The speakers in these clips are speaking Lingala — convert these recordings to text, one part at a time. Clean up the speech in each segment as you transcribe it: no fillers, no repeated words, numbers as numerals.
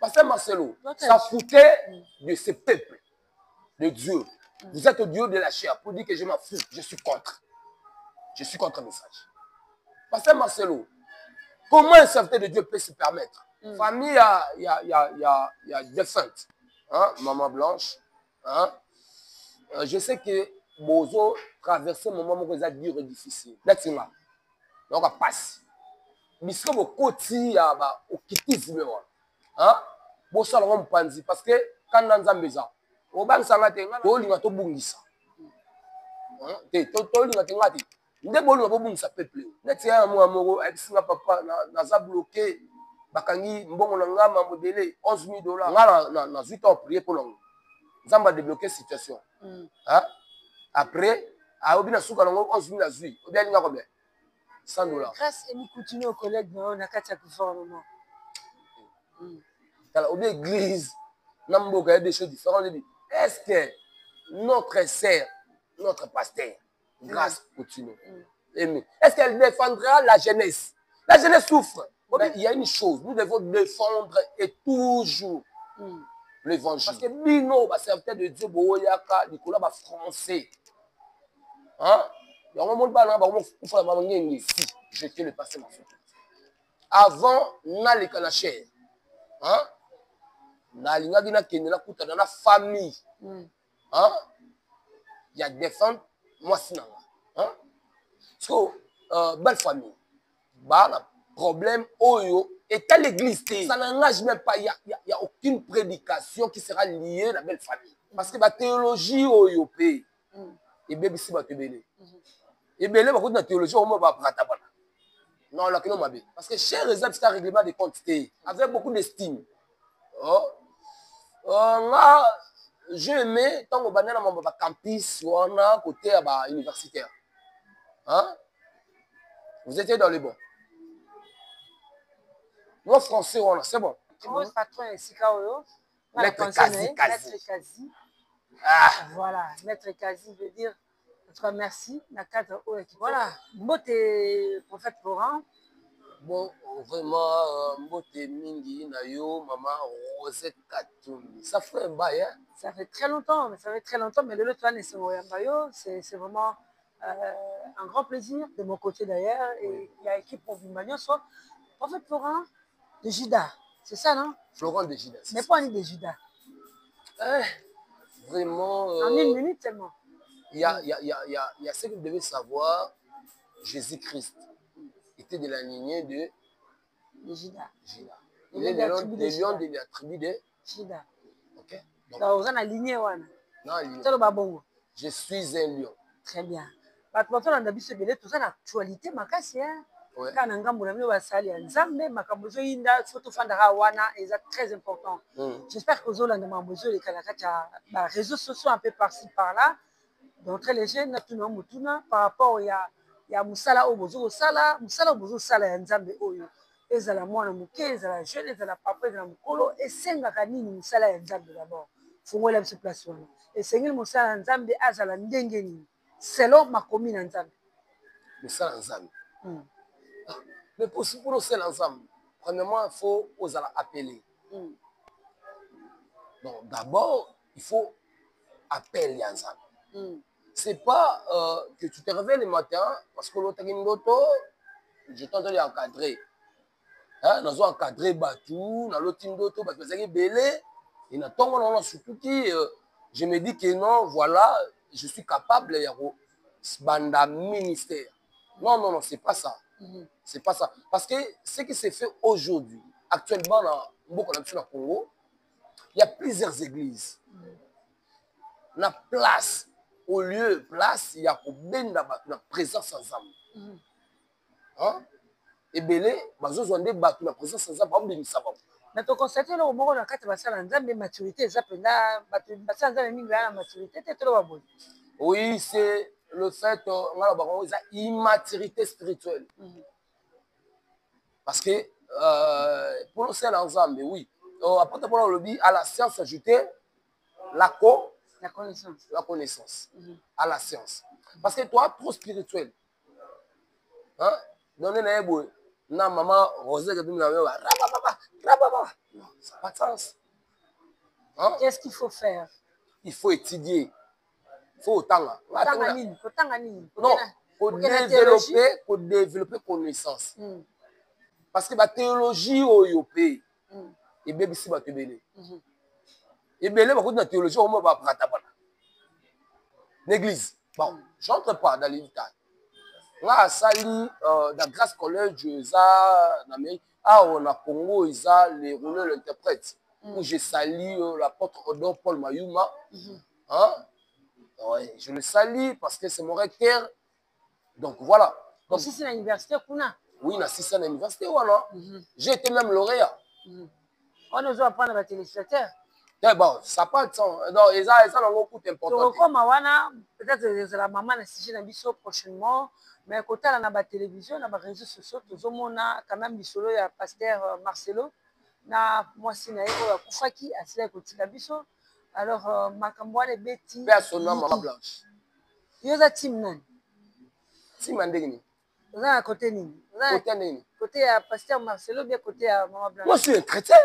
Pasteur Marcelo, ça foutait de ce peuple, de Dieu. Vous êtes au Dieu de la chair pour dire que je m'en fous. Je suis contre. Je suis contre le message. Pasteur Marcelo, comment un serviteur de Dieu peut se permettre? Famille, il y a défunte. Hein? Maman Blanche. Hein? Je sais que Bozo traversait un moment où il a dur et difficile. Là-dessus, donc, on passe. Mais si vous côté, au kiti, hein? Bon, ça, on pense parce que quand on a besoin, on va s'arrêter. On va tout bungisa. Nde bolu babungisa peuple. Neti ya mo amoro abisinga papa na bloqué bakangi mbongo na ngama modele $11,000. Ngala na 8 ans prier pour longo. Nzamba débloquer situation. Hein? Après, a obina suka longo 11,000 azui. Obia linga combien? $100. Grâce et nous continuons aux collègues dans la katia gouvernement. Alors, au église, il y a des choses différentes. Est-ce que notre sœur, notre pasteur, grâce continue, est-ce qu'elle défendra la jeunesse? La jeunesse souffre. Mais il y a une chose, nous devons défendre et toujours l'évangile. Parce que Bino, serviteur de Dieu, Nicolas, français. Hein? Il y a un moment où je tiens le pasteur. Avant, on a les canachères. Hein? Na lingaki na kende na kuta na famille. Hein? Il y a des femmes, moi sinanga. Hein? So, belle famille. Bah, problème, oyo, et à l'église, ça n'engage même pas, il y a aucune prédication qui sera liée à la belle famille. Parce que la théologie, oyo, paye. Et bien, si va te bénir. Et bien, là, la théologie, on va prendre. Non, là, non, parce que chez les hommes, c'est un règlement de compte, avec beaucoup d'estime. Oh. J'ai aimé tant qu'on a mon campus ou on a côté universitaire. Hein? Vous étiez dans les bons. Moi, français, c'est bon. Moi, patron est Sikaoyo. Maître Kazi. Ah. Voilà, Maître Kazi veut dire, en tout cas, merci. Voilà, Mbote, prophète Florent. Bon, vraiment, Mbote Mingi, Nayo, maman, Rosette Katoumi. Ça fait un bail, hein? Ça fait très longtemps, mais le Lotoan et Bayo, c'est vraiment un grand plaisir de mon côté d'ailleurs. Et il y a l'équipe pour Bimagnon, soit prophète Florent de Judas. C'est ça, non? Florent de Judas. Mais pas de Judas. Vraiment. En une minute seulement. Il y a ce que vous devez savoir. Jésus-Christ était de la lignée de Judas. Il est le lion de la tribu de Judas. Ok. Donc, vous avez la lignée. Non, je suis un lion. Très bien. Tout ça, l'actualité, c'est très important. J'espère que vous avez les réseaux sociaux un peu par-ci par-là. Donc, très léger, par rapport à Moussala Obozo Sala, Moussala Obozo Sala, Nzambe Oyo. Ezala mwana muke, ezala jeune, ezala papa, ezala mukolo, esengaka nini Moussala Nzambe d'abord. Faut que se place wana. Et sengeli Moussala Nzambe azala ndenge nini. Selon ma commune Nzambe. Moussala Nzambe. Mais pour Moussala Nzambe, premièrement, il faut osala appeler. Donc d'abord, il faut appeler Nzambe. C'est pas que tu te réveilles le matin parce que l'autre je t'entends encadrer. Hein, nous avons encadré Batou, dans l'autre Tindoto, parce que c'est belé. Et surtout qui, je me dis que non, voilà, je suis capable de ministère. Non, c'est pas ça. C'est pas ça. Parce que ce qui s'est fait aujourd'hui, actuellement, dans le Congo, il y a plusieurs églises. La place, au lieu de place, il y a la présence ensemble. Hein? Et belé, la présence ensemble, mais tu constates le moment où la carte va s'aller maturité, oui, c'est le fait immaturité spirituelle. Parce que pour nous, c'est l'ensemble, oui. Après, pour le dit, à la science ajoutée, la connaissance. La connaissance. À la science. Parce que toi, trop spirituel. Hein? Donner na maman Rosée que tu m'as Non, ça n'a pas de sens. Hein? Qu'est-ce qu'il faut faire? Il faut étudier. Il faut autant. Non, pour développer connaissance. Parce que la théologie au yopé, et bien ici va te béler. Et bien là, la théologie, on va prendre l'église. Bon, je n'entre pas dans les détails. Là, sali dans Grâce Collège, en Amérique, on a Congo, ils ont les rouleurs l'interprète. Où j'ai sali l'apôtre Odon Paul Mayuma. Hein? Ouais, je le salue parce que c'est mon recteur. Donc voilà. Donc, aussi, c'est l'université Kuna. Oui, c'est l'université. Voilà. J'ai été même lauréat. On nous apprendre à téléspectateur. Bon, ça n'a pas de sens. Donc, ils ont beaucoup d'importance. Peut-être que la maman a signé un biseau prochainement. Mais côté à la télévision, on a les réseaux sociaux, tout le monde a quand même bisolo, il y a pasteur Marcelo. Na moi si na eko kufaki asila kotika biso. Alors makambo les bêtises. Personnellement, maman blanche. Yoza team nani? Team andegni. Vous avez à côté nini? Côté nini? Côté à pasteur Marcelo, bien côté à maman blanche. Moi je suis un chrétien.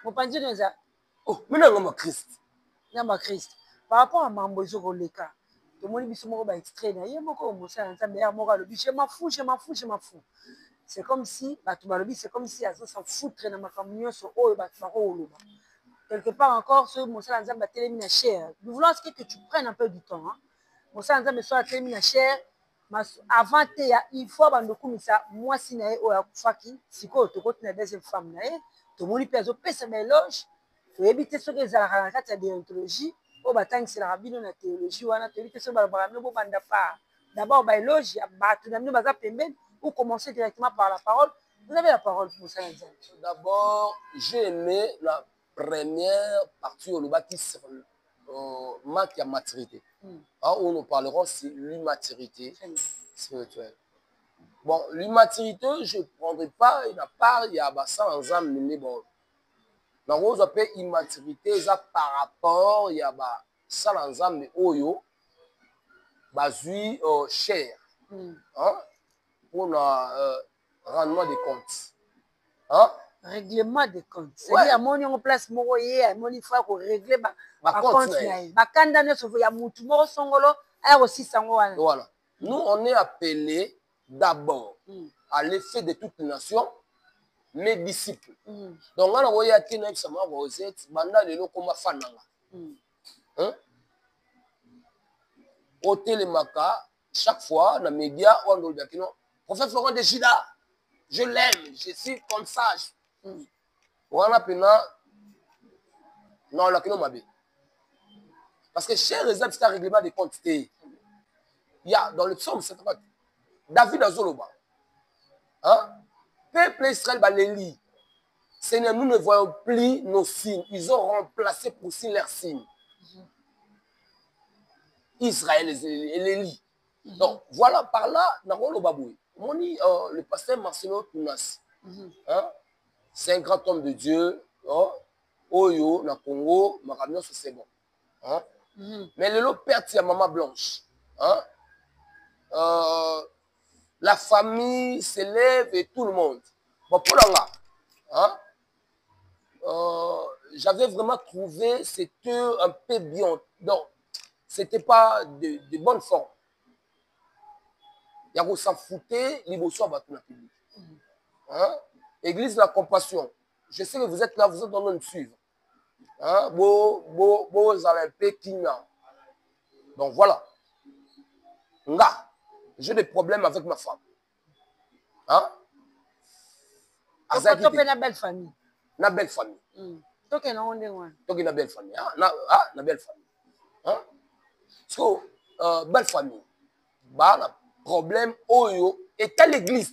Mon pandier nous a. Oh, mais non, Christ. Namba Christ. Par rapport à Mambozo Roleka, tout le monde dit que je vais extrait. Il y a beaucoup de choses. Je m'en fous, je m'en fous, je m'en fous. C'est comme si, c'est comme si elles s'en foutraient dans ma communion sur eux, quelque part encore, ce Moussa Nzamba a terminé cher. Nous voulons que tu prennes un peu du temps. Moussa Nzamba soit terminé cher. Avant, il faut que moi, si si tu deuxième femme, tout le monde peut faire des éloges. Tu peux éviter ce que les gens de déontologie. Au bâtiment, c'est la rabbine de théologie. Tu peux éviter ce que les gens d'abord, éloge, ou commencer directement par la parole. Vous avez la parole, Moussa Nzamba. D'abord, j'ai aimé la première partie au Loba qui manque de maturité. Où nous parlerons, c'est l'immaturité spirituelle. Bon, l'immaturité, je ne prendrai pas, il y a ça ensemble, mais bon. Dans vos appels immaturité, ça par rapport, il y a ça ensemble, mais oyo, basui cher. Pour le rendement des comptes. Hein? Règlement des comptes. C'est-à-dire, à mon place, mon yé, à mon fois qu'on règle ma compte. Ma candidate, il y a mon tumor songolo, elle aussi sangoana. Voilà. Nous, on est appelés d'abord à l'effet de toute nation, mes disciples. Donc, on a envoyé à Tina Sama Rosette, Banda de l'Okoma Fananga. Au Télémaca, chaque fois, dans les médias, on doit dire que non. Prophète Florent de Gida, je l'aime, je suis comme ça. On a maintenant, non, là, non, parce que chez les hommes, c'est un règlement de comptes. Il y a dans le psaume 50, David Azoloba, peuple Israël, les lits. Seigneur, nous ne voyons plus nos signes. Ils ont remplacé pour signes leurs signes. Israël et les lits. Donc, voilà, par là, dans le baboué. Le pasteur Marcelo Tounas, c'est un grand homme de Dieu. Oyo, na Congo, Maramio, c'est bon. Mais le lot perd sa maman blanche. La famille s'élève et tout le monde. Bon, pour là, j'avais vraiment trouvé c'était un peu bien. Donc, c'était pas de bonne forme. Il y a s'en fouter, l'Ibosso va tout la public. Église de la compassion. Je sais que vous êtes là, vous êtes en train de suivre. Vous avez un peu Kina. Donc voilà. Nga, j'ai des problèmes avec ma femme. Tu as une belle famille. Une belle famille. Tu as une belle famille. Une belle famille. Parce que belle famille. Bah, problème oyo et à l'église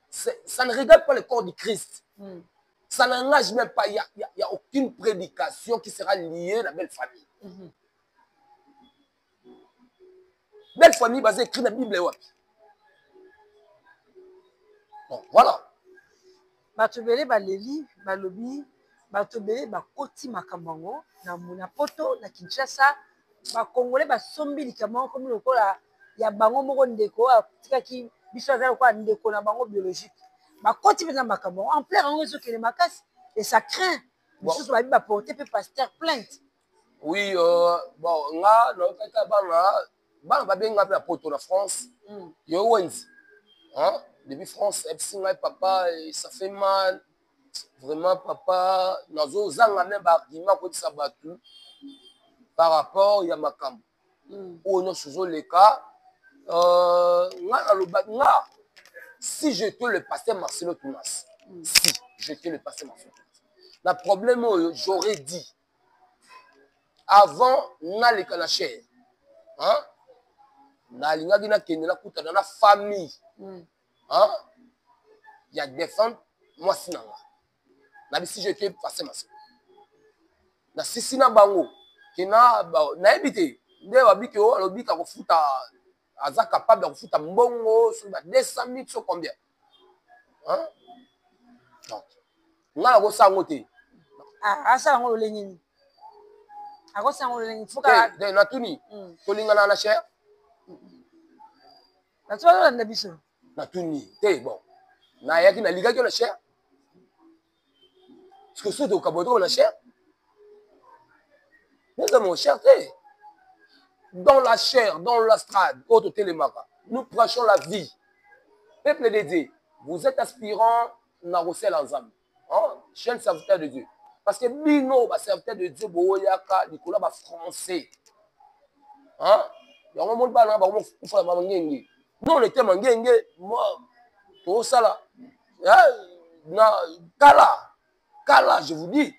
ça ne regarde pas le corps du Christ. Ça n'engage même pas. Il n'y a aucune prédication qui sera liée à la belle famille. Belle famille basée écrite dans la Bible. Bon, voilà. Batubele baleli balobi batubele bakoti makambango na munapoto na Kinshasa bakongole basombi likambango comme lokola ya bango moko ndeko atikaki biso azali kwa ndeko na bango biologique bakoti mpenza makambo ampleur yango ezokende makasi et ça craint mosusu babi baporte mpe pasteur plainte. Oui, bon, nga naokaka bana babenga mpe na poto na France yo wenzi depuis France epesi ngai papa ça fait mal vraiment papa nazozanga même baargument kotisa bato par rapport ya makambo oyo nyonso ozoleka nga naloba nga si j'étais le pasteur Marcelo Tounas si j'étais le pasteur Marcelo Tounas na problème oyo j'aurais dit avant naleka na chair nalingaki nakende nakutana na famille ya défendre mwasi na nga nabi si j'étais passé Marcelo na sisi na bango kena nayebi te nde babiki oyo alobika kofuta aza capable ya kofuta mbongo soki ba 200 000 so combien donc nga nakosala yango te asala yango lolenge nini akosala yango lolenge te natuni tolingana na cher bato bazolanda biso natuni te bon nayaki nalikaki yo na cher parce que soki tokabotoko na cher neza mon cher te dans la chair, dans l'astrade, autre télémaka. Nous prêchons la vie. Peuple de Dieu, vous êtes aspirant à recel ensemble. Chaîne serviteur de Dieu. Parce que Bino, serviteur de Dieu, Boyaka, Nicolas, français. Il y a un monde qui a nous, on était mangenge, moi, tout ça là. Kala, je vous dis.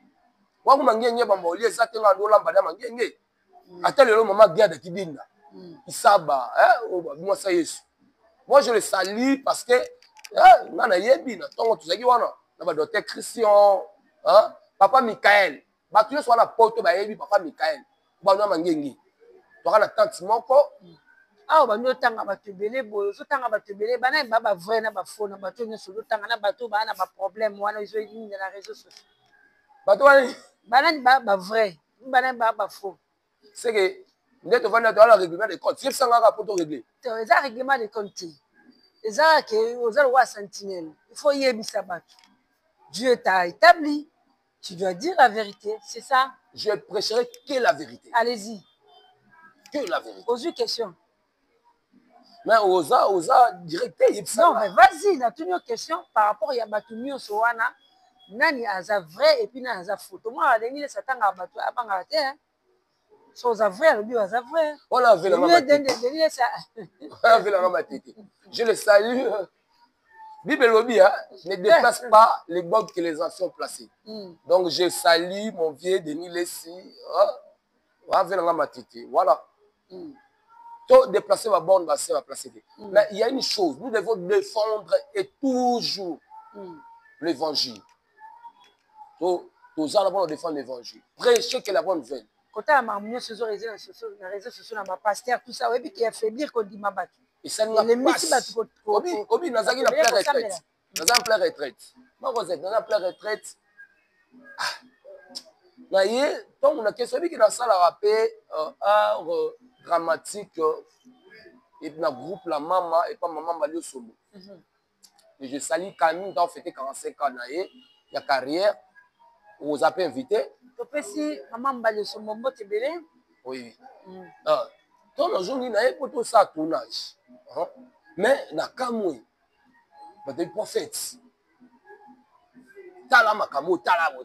Moi, je mangenge, bamboli, ça, t'es là, l'ambada mangenge. Attends le maman garde qui binda. Isaba, moi ça y est. Moi je le salue parce que nana yebi na tongo tuzaki wana na ba docteur Christian, papa Michael. Ba tu so na poto ba yebi papa Michael. Ba no mangengi. To kana tante moko. Ba no tanga ba tebele boyo, so tanga ba tebele bana ba vrai na ba faux na ba to nyoso do tanga na ba to ba na ba problème wana izo ni na réseaux sociaux. Ba to bana ba vrai, bana ba faux. C'est que nous devons faire le règlement des comptes. Si vous avez pour régler. C'est un règlement des comptes. C'est un roi sentinelle. Il faut y aller sabat. Dieu t'a établi. Tu dois dire la vérité. C'est ça. Je prêcherai que la vérité. Allez-y. Que la vérité. Pose une question. Mais osa directeur. Non, mais vas-y. Il a toutes une question par rapport à Batumio Sowana. Nani aza vrai et puis nani aza faux. Moi, à l'église, ça t'a abattu à Bangladesh. Je le salue. Bible lobby ne déplace pas les bombes que les anciens ont placées. Donc je salue mon vieux Denis Lessi. Voilà. Tout déplacer ma borne, va placer. Mais il y a une chose, nous devons défendre et toujours l'évangile. Tous allons défendre l'évangile. Prêcher que la bonne nouvelle. Quand on a mis sur les réseaux sociaux, on a pasteur, tout ça, et puis qui a fait dire qu'on dit ma batte. Et ça nous a passé. Obi, nous avons plein retraite. Nous avons plein retraite. Moi, vous êtes dans la plein retraite. Donc, on a question qui dans ça, la rappel, art dramatique, et dans le groupe, la maman, et pas maman, Malio Sobo. Et je salue Camille, qui a fêté 45 ans, il y a carrière, vous avez invité. Si maman Mbale son mombo tebele. Oui. Ton aujourd'hui n'a pas tout ça tournage. Mais na kamwe. But the prophets. Tala makamo talabo.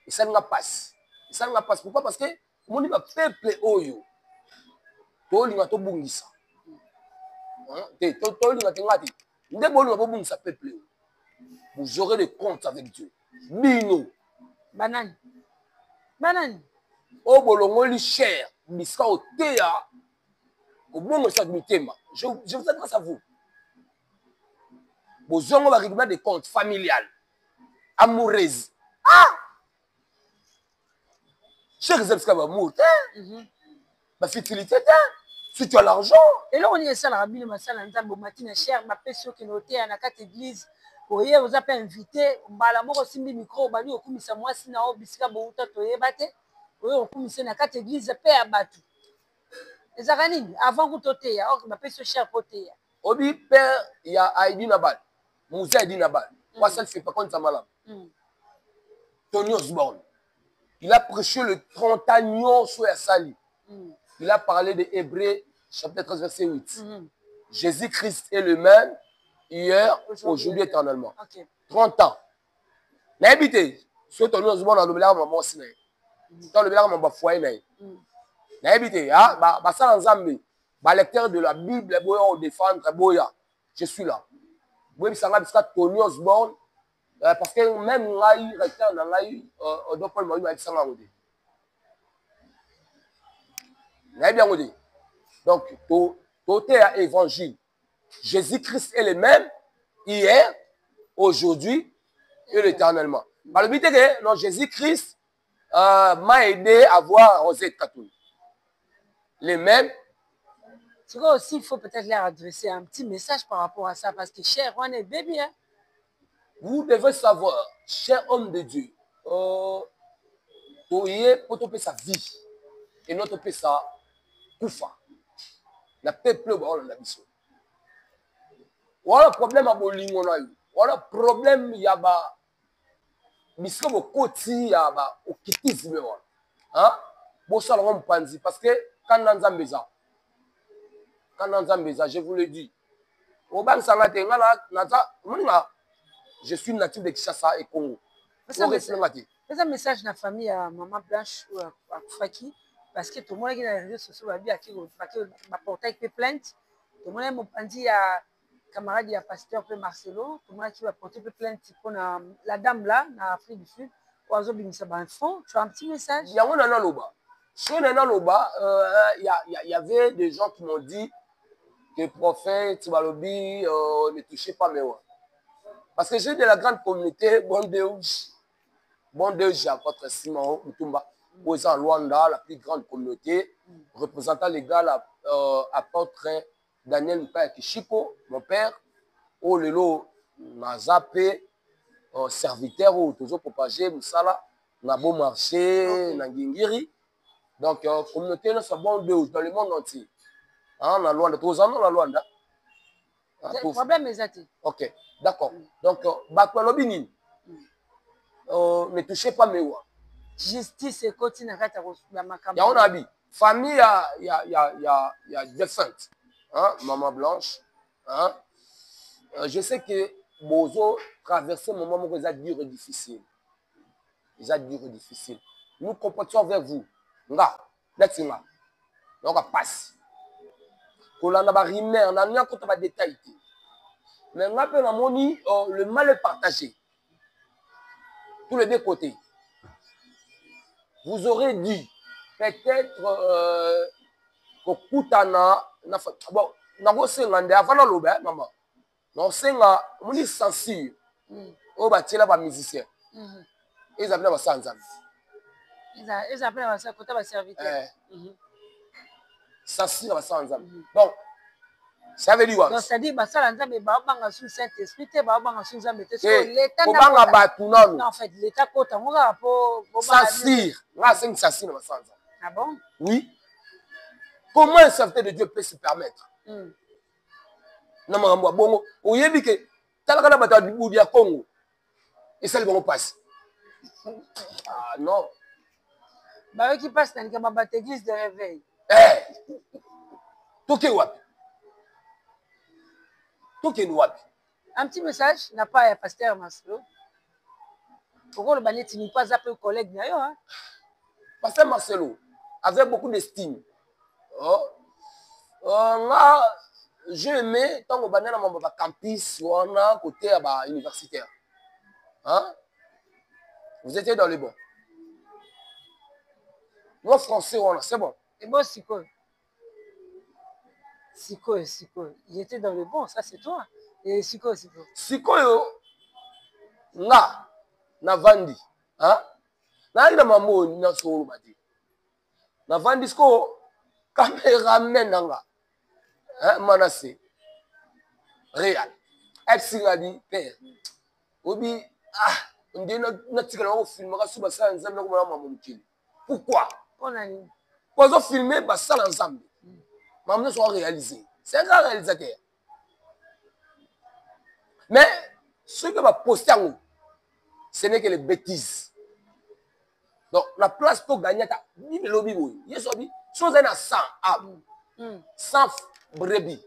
Et ça n'a pas. Ça n'a pas. Pourquoi? Parce que mon dit peuple oyo. To linga to bungisa. To linga ngati. Nde bolu ba bungisa peuple. Vous aurez des comptes avec Dieu. Bino. Banane. O bolongoli cher, biska oteya, au bon ça mitema. Je vous adresse à vous. Vous avez un règlement de compte familial, amoureuse. Chers amis, ça va mourir. Ma fertilité, si tu as l'argent. Et là, on est ça, la rabine, ma salle, on matin, cher, ma personne qui notait à la carte église. Oye, vous avez invité, mbala aussi mi micro, bani okumisa mwasi na obisika bouta toyebate. Oye, okumisa na carte église pe abatu. Ezaka nini avant kutoteya, ok ma personne cher poteya. Obi père ya Aïdi Nabal. Moussa dit Nabal. Moi, ça ne fait pas contre Samalam. Tony Osborne. Il a prêché le 30 ans sur Yassali. Il a parlé de Hébreux, chapitre 13, verset 8. Jésus-Christ est le même, hier, aujourd'hui, éternellement. 30 ans. N'habitez, sur Tony Osborne, on a le maman aussi. Dans le blanc, on va foyer. N'habitez, ça en Zambie. Lecteur de la Bible, on défendre, je suis là. Oui, ça va Tony Osborne. Parce que même l'AI, recteur dans l'AI, on doit pas le moyen de s'en aller. Donc, tout est évangile. Jésus-Christ est le même, hier, aujourd'hui et éternellement. Par le but que non, Jésus-Christ m'a aidé à voir Rosette Katoul. Les mêmes. Tu vois aussi, il faut peut-être leur adresser un petit message par rapport à ça, parce que cher, on est bébé. Hein? Vous devez savoir, cher homme de Dieu, pour sa vie et notre paix sa koufa. La peuple on a mission. Voilà problème à bolingo na yo. Voilà problème ya ba bisko bo koti ya ba okitisme wa. Hein? Bo sala ngom panzi parce que quand Nzambeza je vous le dis. Au ban sangate ngala nata munga je suis natif de Kinshasa et Congo. C'est un message de la famille à Maman Blanche ou à Faki. Parce que tout le monde qui est dans les réseaux sociaux va porter avec plainte. Tout le monde a dit à camarade, il y a pasteur Marcelo. Tout le monde qui va porter plainte pour la dame là, dans l'Afrique du Sud. Tu as un petit message? Il y avait des gens qui m'ont dit que le prophète Balobi ne touchait pas mes voix. Parce que j'ai de la grande communauté, bon Dieu, apôtre Simon Mutumba, où est en Luanda, la plus grande communauté, représentant légal apôtre Daniel Mpaya Kishiko, mon père, au Lelo Nazapé, serviteur, ou toujours propagé, Moussala, Nabo Marché, Nangingiri. Donc, communauté, c'est bon Dieu dans le monde entier. En Luanda, tous en Luanda. Le problème est ça. Ok, d'accord. Donc, Bakwalobini, ne touchez pas mes voix. Justice et continue à faire ma campagne. Il y a un habit. Famille, il y a défunte. Hein? Maman Blanche. Hein? Je sais que Bozo traversait un moment où ils ont dur et difficile. Ils ont dur et difficile. Nous comprenons vers vous. Nga, let's nga. Donc, on passe. On a un rimé, on a un détail. Mais on a le mal est partagé. Tous les deux côtés. Vous aurez dit, peut-être, Kokutana, bon, on a avant l'obé, maman. On a censure. On va tirer les musiciens. Ils appellent ça ensemble. Ils appellent ça côté de serviteur. Censure ça ensemble. Donc, ça veut dire quoi? Donc, ça dit, ça l'ensemble, bah, sous Saint-Esprit, bah, sous l'État. Non, en fait, l'État côté, on va pour. Censure. Là, c'est une censure. Ah bon? Oui. Comment un serviteur de Dieu peut se permettre? Non, mais bon, au Yébi que Talakana Bata du Congo, et ça, ils vont passer. Ah non. Bah, eux qui passent dans une église de réveil. Eh! Tout est wap. Tout est wap. Un petit message, n'a pas un pasteur Marcelo. Pourquoi le balai n'est pas appelé collègue d'ailleurs? Pasteur Marcelo, avec beaucoup d'estime. J'ai aimé tant qu'on a un campus ou un côté universitaire. Hein? Vous étiez dans les bons. Nous, français, c'est bon. C'est bon, Siko. Siko. Il était dans le bon, ça c'est toi. Et Siko. Siko, na vandi. Hein? Na maman, na solo bati. Na vandi, sko, caméraman, nanga. Hein, Manassé. Réal. Elle a dit, père. Obi, on dit, notre film, pourquoi? Quand on filme, ça l'ensemble. Maman soit réalisé. C'est un grand réalisateur. Mais, Ce que va poster en haut, ce n'est que les bêtises. Donc, la place pour gagner, il y a 100 âmes, 100 brebis.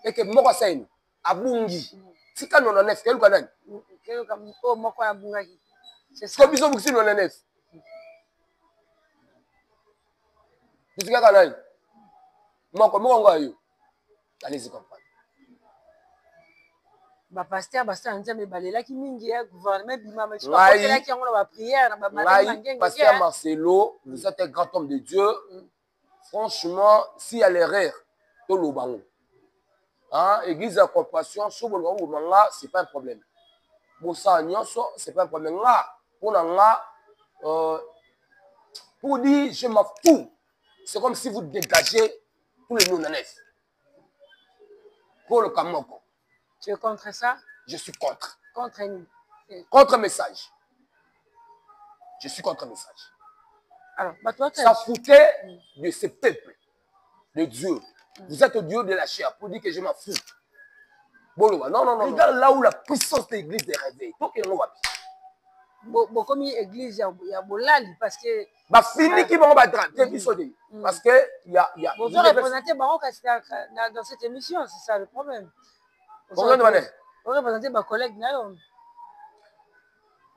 Et que moi, c'est abungi. Si quand on en est, quel canal? C'est ça. Comme ils ont beaucoup de nef. Tu sais canal? Moi, comment on va y? Allez-y comprendre. Ba pasteur nzambe balela ki mingi ya gouvernement bima ma tu pas là qui on va prière ba madame pasteur Marcelo, vous êtes un grand homme de Dieu. Franchement, s'il y a l'erreur, tout le bango. Hein, église de compassion, sur le bango, c'est pas un problème. Pour ça, c'est pas un problème là. Pour dire je m'en fous, c'est comme si vous dégagez tous les non-nefs. Pour le Kamoko. Tu es contre ça? Je suis contre. Contre nous. Contre message. Je suis contre message. Alors, bah toi, ça foutait de ce peuple, de Dieu. Vous êtes au Dieu de la chair pour dire que je m'en fous. Bon, non. Regarde là où la puissance de l'église est réveillée. Faut que l'on va. Bon, comme l'église, il y a bolali parce que. Bah, fini qui va battre. Parce que il y a. Vous représentez Baroque dans cette émission, c'est ça le problème. Vous représentez ma collègue Nayon.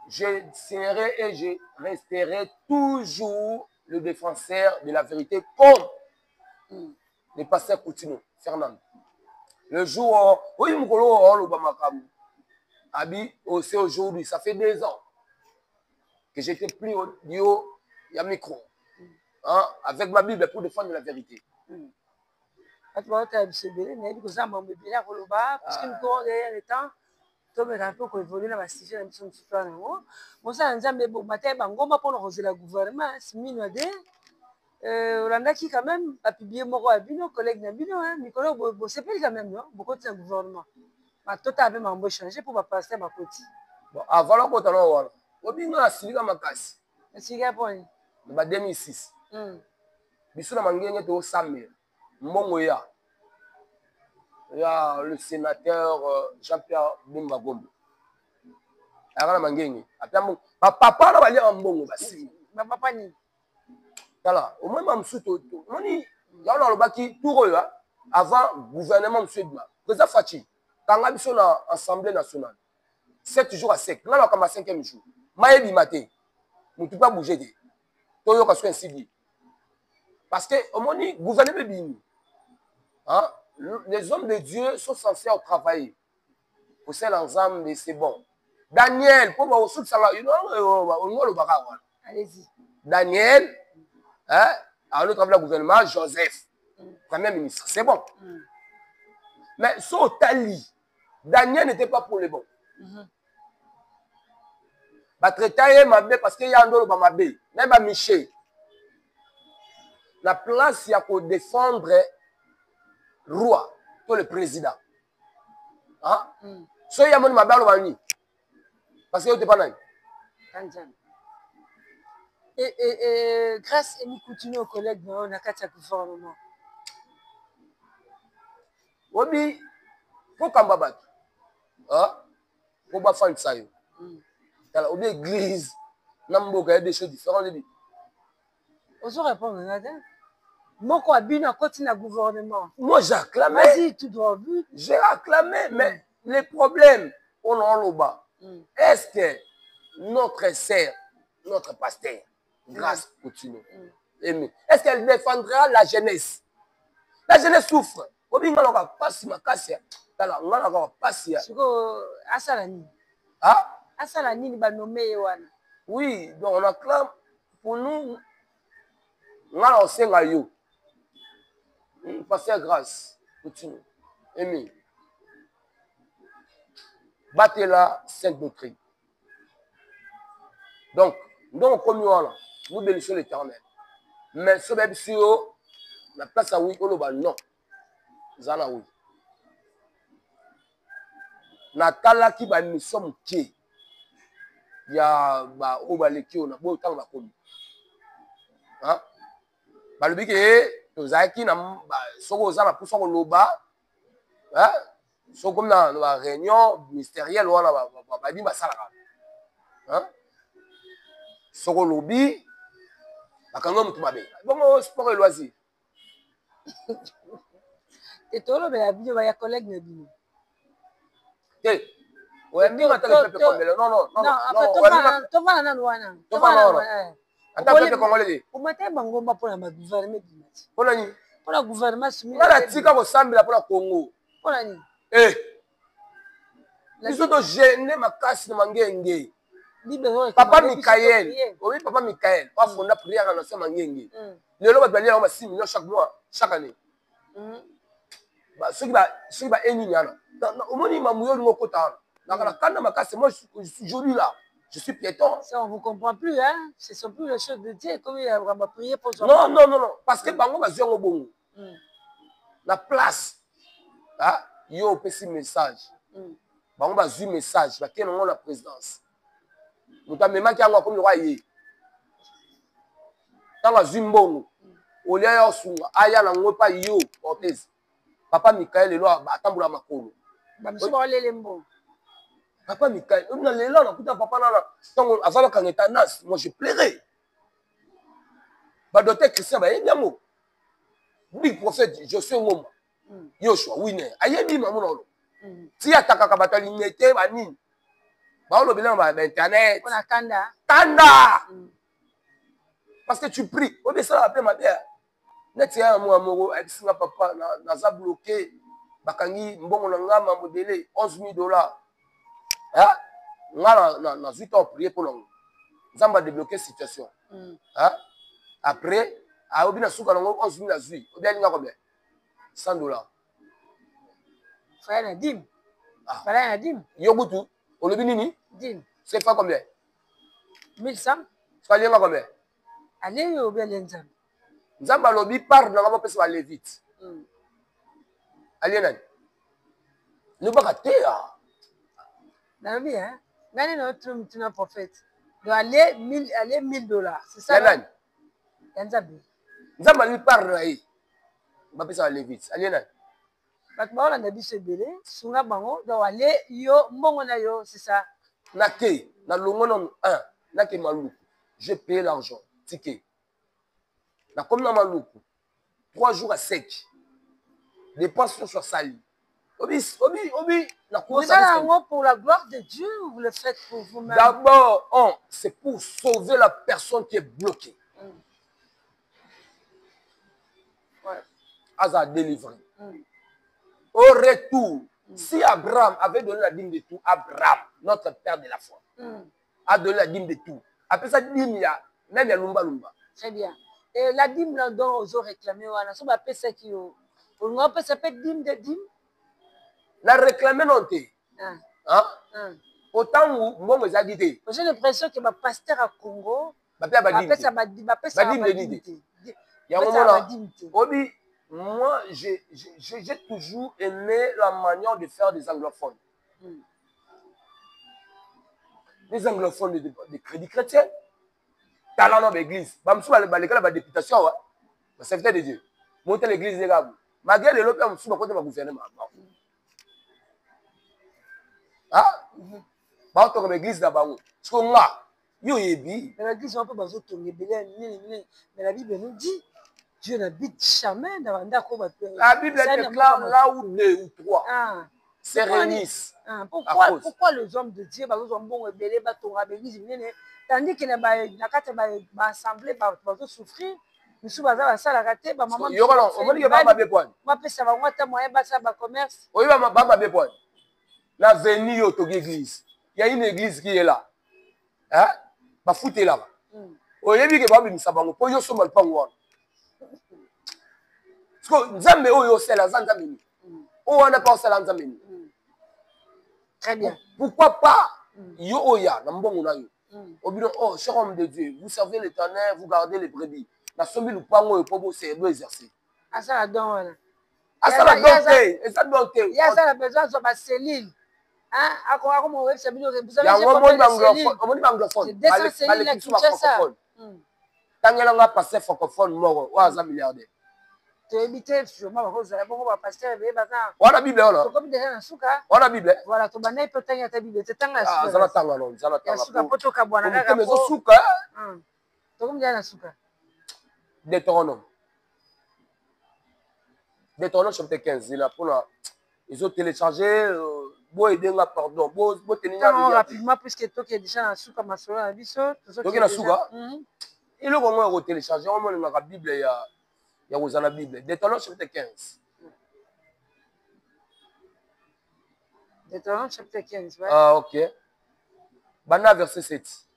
Je serai et je resterai toujours le défenseur de la vérité comme le pasteur Coutinho, Fernand. Le jour où il c'est aujourd'hui, ça fait 2 ans que j'étais pris au micro, hein, avec ma Bible pour défendre la vérité. Parce que nous temps to me rappelle ko évoluer na ba station na biso msuto na ngo mosa nzambe bo matin ba ngomba pour le gouvernement simino de olandaki quand même a publié moko ya bino collègue na bino hein mikolo bo sepeli quand même non beaucoup de gouvernement ba tota avait mambo changer pour ba passer ba koti bon avant la kota no wala obinga silika makasi silika poni ba 2006 biso na mangenge to samir mbongo ya il y a le sénateur Jean-Pierre Bimba Gombo. Alors, papa na bali ambongo basi. Papa ni. Voilà, au moins mam suto. Noni, ya na lobaki tout avant gouvernement monsieur Dma. Président Fachi, kanga biso na assemblée nationale. 7 jours à sec. Là comme 5e jour. Mayebi maté. Mutu pas bouger de. Toyo ka so ainsi dit. Parce que au moins gouvernement bini. Hein? Les hommes de Dieu sont censés travailler. Pour ça, l'ensemble, c'est bon. Daniel, allez-y. Daniel, hein, à notre gouvernement, Joseph, premier ministre, c'est bon. Mais sur Tali, Daniel n'était pas pour les bons. Parce qu'il y a un autre Mabé, même à Michel. La place, il y a pour défendre roi, toi le président. Hein? So ya mon mabalo bani. Parce que tu pas nan. Et grâce à nous continuer aux collègues on a quatre gouvernement. Obi faut kambabat. Hein? Faut ba fan ça yo. Tala obi église namboka des choses différentes. Oso répondre nada. Moko abino à côté na gouvernement. Moi j'ai acclamé. Vas-y, tu dois vu. J'ai acclamé, mais les problèmes, on en le bas. Est-ce que notre sœur, notre pasteur, grâce continue, est-ce qu'elle défendra la jeunesse? La jeunesse souffre. Oui, donc on acclame pour nous. On sait pasteur grâce continue. Amen. Battez la sainte doctrine. Donc, comme nous bénissons l'Éternel. Mais ce même sur la place à oui, non. Zana oui. Natala qui va nous sommes qui. Il y a Obaleki, on a beau temps à comme. Hein? Le but est que nous avons qui n'a pas pour son loba. Hein? so comme dans la réunion ministérielle wana ba dit ba salaka hein soko lobby bakanga mutu mabe bongo sport et loisir et tolo be la vidéo ba ya collègue na bino eh ouais mi mata le peuple congolais non non non non to va na wana to va na ata peuple congolais o mata bango mba pona ma gouvernement dimati pona ni pona gouvernement sumi na tika ko sambela pona Congo pona ni biso to gêner makasi na mangenge papa Michael oui papa Michael on fonda prière na sa mangenge lelo ba balia ma 6 millions chaque mois chaque année ba ceux qui ba eninyana omoni mamuyo ngo kota na kana makasi moi je suis joli là je suis piéton ça on vous comprend plus hein ce sont plus les choses de Dieu comme il va prier pour toi non non non non parce que bango ba zongo bongo la place ah yo pesi message bango ba zui message ba kenongo na présidence muta mema ki yango comme le roi yé tanga zui mbongo olia ya sunga aya na ngopa yo ortez papa Michael lo atambula makolo bamso ba lele mbongo papa Michael on a lelo na kuta papa na tongo azala kangeta nas moi je plairais ba docteur Christian ba yebiamo big prophète je suis ngoma Yoshua winner ayebi mamuno ti atakaka bato limete ba nini ba lo bilan ba internet on a kanda parce que tu pries o be ça appelle ma père net ya mo amoro abisinga papa na za bloqué bakangi mbongo na ngama modele $11,000 hein ngala na 8 ans prier pour longo nzamba débloquer situation hein après a obina suka longo 11,000 na zui obi nga combien $100 frère Nadim frère Nadim yobutu olobi nini dim c'est pas combien 1100 fallait nga combien allez yo bien l'enzam nzamba lobi par na ngaba pesa ba levite aliena ne pas tea na lobi hein ngani na otrum tuna prophète doit aller $1,000 c'est ça nani nzambe nzamba lui par na ye ba pesa ba levite aliena bato baolanda biso ebele sunga bango doit aller yo mbongo na yo c'est ça nake na longo non nake maluku j'ai payé l'argent ticket na comme na maluku 3 jours à sec dépenses sur sali obi na pour la gloire de Dieu ou vous le faites pour vous-même d'abord c'est pour sauver la personne qui est bloquée Asa délivré au retour si Abraham avait donné la dîme de tout Abraham notre père de la foi a donné la dîme de tout après ça dîme ya même ya lumba très bien et la dîme là dont ils ont réclamé wana so ba pesa ki o on peut ça peut dîme de dîme la réclamer non te autant où mbongo ezali te j'ai l'impression que ba pasteur à Congo ba pesa ba dîme ya ngomona obi moi j'ai toujours aimé la manière de faire des anglophones les anglophones de crédit chrétien talent dans l'église bamsu balekala ba députation wa ba serviteur de Dieu monter l'église les gars malgré le lopé msu ba côté ba gouvernement ba to comme église da bango so nga yo yebi l'église on peut bazo tonga belé ni mais la Bible nous dit Dieu n'habite jamais dans ndako ba la Bible déclare là où 2 ou 3 se réunissent pourquoi les hommes de Dieu bazo mbongo belé ba tonga l'église nene tandis que na kati ba assemblée bazo souffrir misu baza basala kate ba maman yo kolon omoni ke ba be point ba pesa ba ngata moyen ba sa ba commerce oyi ba be point la venue yo to église il y a une église qui est là hein ba fouté là oyebi ke ba bimisa bango po yo soma pango parce que nzambe oyo sela nzambe ni o wana pas sela nzambe ni très bien pourquoi pas yo oya na mbongo na yo obino oh cher homme de Dieu vous servez l'Éternel vous gardez les brebis na sombi lupango yo po bo se do exercer asala don wana asala donté esa donté il y a ça la besoin de ba cellule hein akora comme web c'est bien vous avez ya omoni anglophone baleki francophone tangela nga passer francophone moko wa za milliardaire Tu éviter sûrement parce que bon, pasteur, on a Bible, on a. comme déjà suka. On a Bible. Voilà, tu banais peut-être y a ta Bible, tu tanga Ah, suka. Zanatanga non, Zanatanga. Suka poto kabwana kaka. kaka. Mais zo suka. Tu comme déjà suka. Deutéronome. Deutéronome chapitre 15, il a pour la ils ont téléchargé bo edenga pardon, bo tenir rapidement puisque toi qui est déjà dans suka masolo na biso, donc na suka. Il est vraiment téléchargé, on a la Bible il y a aux la Bible. Deutéronome chapitre 15. Deutéronome chapitre 15, ouais. Ah, OK. Bana verset 7.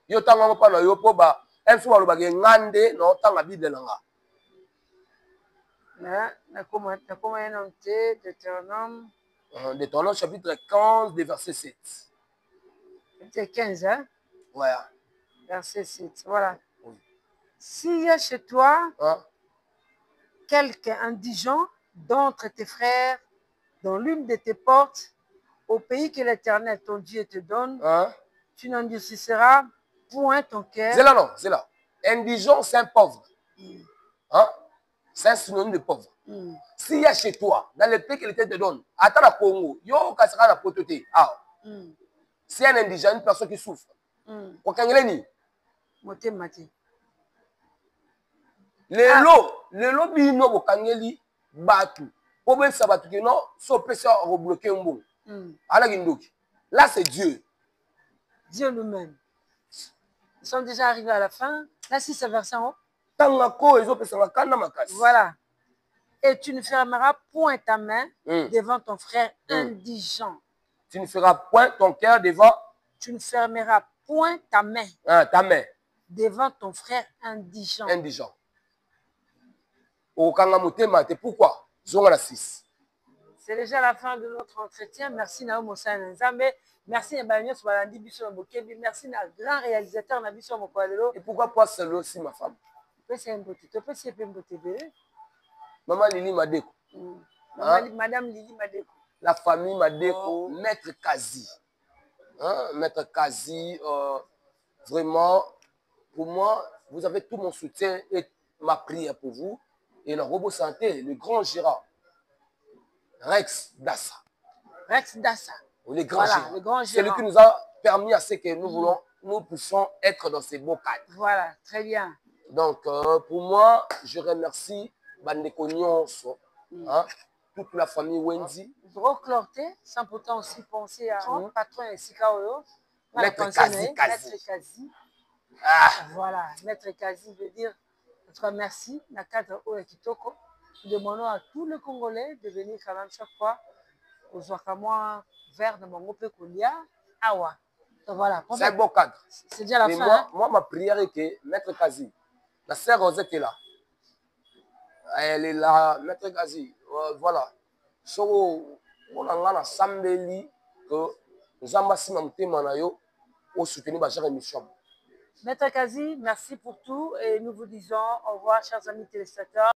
Yo tanga pa na yo po ba un fois lo ba ngande no tanga Bible nga. Na comment noté Deutéronome. Deutéronome chapitre 15 verset 7. Chapitre 15, hein? Ouais. Verset 7, voilà. Oui. S'il y a chez toi Hein? quelqu'un indigent d'entre tes frères dans l'une de tes portes, au pays que l'Éternel, ton Dieu, te donne, Hein? tu n'endurciras point ton cœur. C'est là, non, c'est là. Indigent, c'est un pauvre. Hein? C'est un synonyme de pauvre. S'il y a chez toi, dans le pays que l'Éternel te donne, attends la Congo, yo kasaka la pototé. Ah. C'est un indigent, une personne qui souffre. Okangeleni. Moté mati. Lelo bino bokangeli batu. Obe sabatu ke non, so pesa rebloquer mbo. Ala gindoki. Là c'est Dieu. Dieu lui-même. Ils sont déjà arrivés à la fin. Là, si c'est verset en haut. Voilà. Et tu ne fermeras point ta main devant ton frère indigent. Tu ne feras point ton cœur devant. Tu ne fermeras point ta main. Ta main. Devant ton frère indigent. Indigent. Pourquoi? C'est déjà la fin de notre entretien. Merci Naomi Nzambe. Merci Emmanuel Sobalandi Biso Mokebi. Merci à grand réalisateur Nabiso Mokwalelo. Et pourquoi pas celle-là aussi, ma femme? Maman Lili Madeko. Madame Lili Madeko. La famille Madeko, Maître Kazi. Hein? Maître Kazi, vraiment, pour moi, vous avez tout mon soutien et ma prière pour vous. Et le robot santé, le grand Gérard, Rex Dassa. Rex Dassa. Le grand Gérard. Le grand Gérard. C'est lui qui nous a permis à ce que nous puissions être dans ces beaux cadres. Voilà, très bien. Donc, pour moi, je remercie Bandeko Nyonso, toute la famille Wendy. Reclorté, sans pourtant aussi penser à mon patron et Sikaoyo. Maître Kazi. Maître Kazi. Voilà, Maître Kazi veut dire merci. Na cadre au Kitoko. Nous demandons à tous les Congolais de venir quand même chaque fois aux Ouakamwa vers de mon Kolia. Awa. Donc voilà. C'est un beau cadre. C'est déjà la fin. Moi, ma prière est que Maître Kazi, la sœur Rosette est là. Elle est là, Maître Kazi. Voilà. So, on a sambeli que nous avons massé mon thème au soutenir ma chère émission. Maître Kazi, merci pour tout et nous vous disons au revoir, chers amis téléspectateurs.